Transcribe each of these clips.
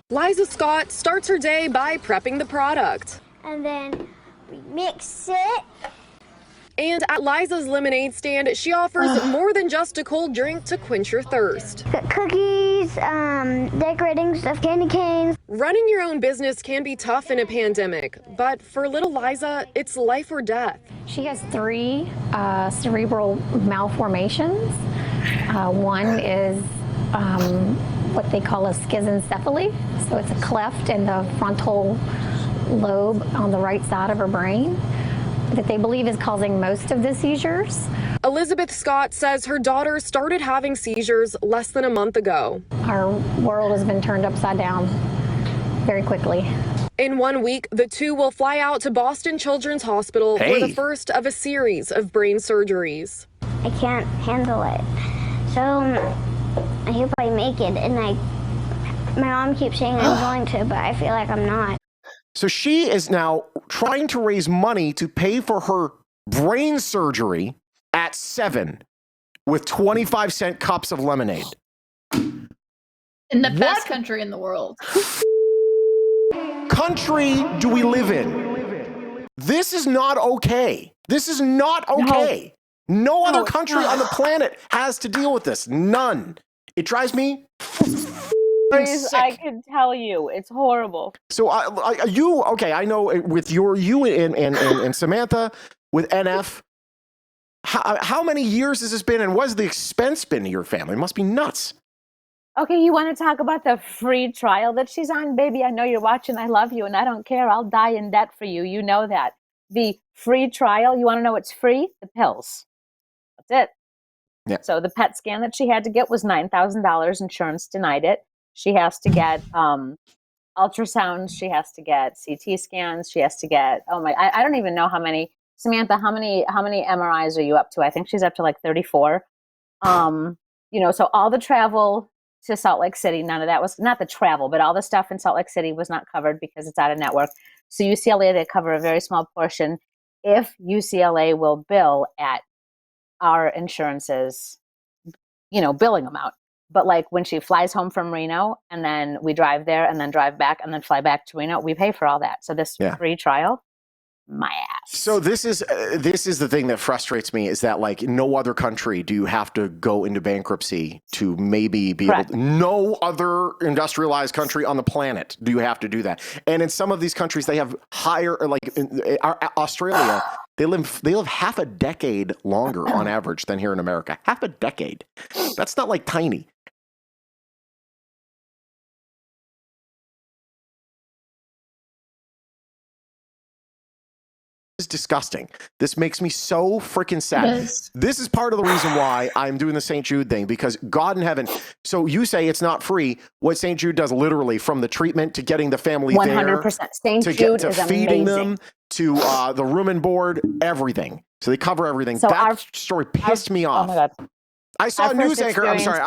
Liza Scott starts her day by prepping the product. And then we mix it. And at Liza's lemonade stand, she offers more than just a cold drink to quench your thirst. Got cookies, decorating stuff, candy canes. Running your own business can be tough in a pandemic, but for little Liza, it's life or death. She has 3 cerebral malformations. One is what they call a schizencephaly, so it's a cleft in the frontal lobe on the right side of her brain that they believe is causing most of the seizures. Elizabeth Scott says her daughter started having seizures less than a month ago. Our world has been turned upside down very quickly. In 1 week, the two will fly out to Boston Children's Hospital for the first of a series of brain surgeries. I can't handle it. So I hope I make it, and my mom keeps saying I'm going to, but I feel like I'm not. So she is now trying to raise money to pay for her brain surgery at 7 with 25-cent cups of lemonade. In the best country in the world. Country do we live in? This is not okay. This is not okay. No other country on the planet has to deal with this. None. It drives me sick. I can tell you, it's horrible. So I know with you and Samantha with NF, how many years has this been, and what has the expense been to your family? It must be nuts. Okay, you want to talk about the free trial that she's on? Baby, I know you're watching. I love you, and I don't care. I'll die in debt for you. You know that. The free trial, you want to know what's free? The pills. That's it. Yeah. So the PET scan that she had to get was $9,000. Insurance denied it. She has to get ultrasounds. She has to get CT scans. She has to get, I don't even know how many. Samantha, how many MRIs are you up to? I think she's up to like 34. So all the travel to Salt Lake City, none of that was, not the travel, but all the stuff in Salt Lake City was not covered because it's out of network. So UCLA, they cover a very small portion if UCLA will bill at our insurance's, billing amount. But like when she flies home from Reno and then we drive there and then drive back and then fly back to Reno, we pay for all that. So this free trial, my ass. So this is the thing that frustrates me, is that like no other country do you have to go into bankruptcy to maybe be able to, no other industrialized country on the planet do you have to do that. And in some of these countries they have higher, like in Australia, they live half a decade longer on average than here in America. Half a decade. That's not like tiny. Is disgusting. This makes me so freaking sad. This is part of the reason why I'm doing the St. Jude thing, because God in heaven. So you say it's not free. What St. Jude does, literally, from the treatment to getting the family 100%. there, St. Jude is feeding amazing. them, to the room and board, everything. So they cover everything. So that story pissed me off. Oh my God. I saw a news anchor. I'm sorry.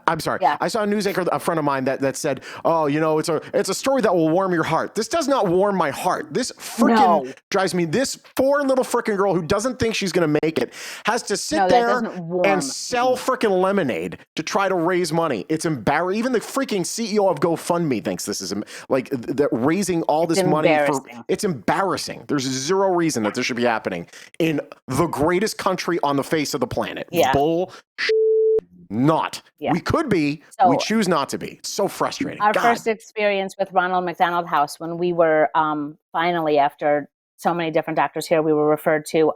I'm sorry. Yeah. I saw a news anchor, a friend of mine, that said, "Oh, it's a story that will warm your heart." This does not warm my heart. This freaking drives me. This poor little freaking girl who doesn't think she's going to make it has to sit there and sell freaking lemonade to try to raise money. It's embarrassing. Even the freaking CEO of GoFundMe thinks this is like that, raising all this money for. It's embarrassing. There's zero reason that this should be happening in the greatest country on the face of the planet. Yeah. Bull. Not. Yeah. We could be. So, we choose not to be. So frustrating. Our first experience with Ronald McDonald House, when we were finally, after so many different doctors here, we were referred to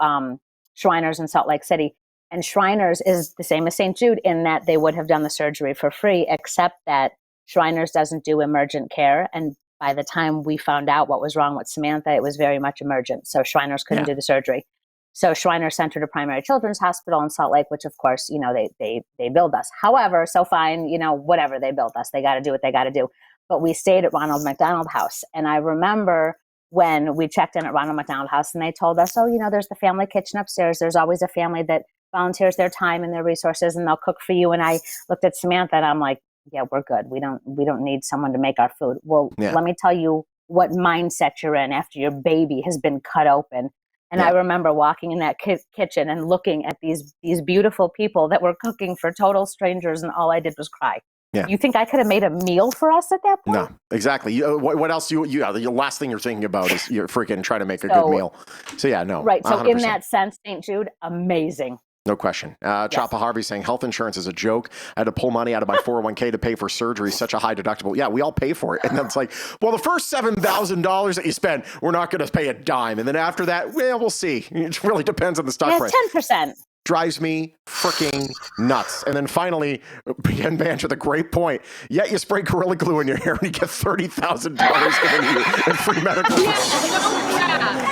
Shriners in Salt Lake City. And Shriners is the same as St. Jude in that they would have done the surgery for free, except that Shriners doesn't do emergent care. And by the time we found out what was wrong with Samantha, it was very much emergent. So Shriners couldn't do the surgery. So Shriners sent her to Primary Children's Hospital in Salt Lake, which of course, they billed us. However, so fine, whatever, they billed us. They got to do what they got to do. But we stayed at Ronald McDonald House. And I remember when we checked in at Ronald McDonald House and they told us, there's the family kitchen upstairs. There's always a family that volunteers their time and their resources and they'll cook for you. And I looked at Samantha and I'm like, yeah, we're good. We don't need someone to make our food. Well, let me tell you what mindset you're in after your baby has been cut open. And I remember walking in that kitchen and looking at these beautiful people that were cooking for total strangers, and all I did was cry. Yeah. You think I could have made a meal for us at that point? No, exactly. What else? The last thing you're thinking about is you're freaking trying to make a good meal. So yeah, no. Right. So 100%. in that sense, St. Jude, amazing. No question. Chapa Harvey saying health insurance is a joke. I had to pull money out of my 401k to pay for surgery. Such a high deductible. Yeah, we all pay for it. And then it's like, well, the first $7,000 that you spend, we're not going to pay a dime. And then after that, well, we'll see. It really depends on the stock price. 10%. Drives me freaking nuts. And then finally, Ben Banch with a great point. Yet you spray Gorilla Glue in your hair and you get $30,000 in free medical.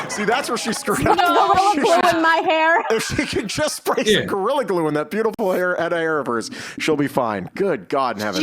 See, that's where she screwed up. Gorilla Glue in my hair. If she could just spray some Gorilla Glue in that beautiful head of hair of hers, she'll be fine. Good God in heaven.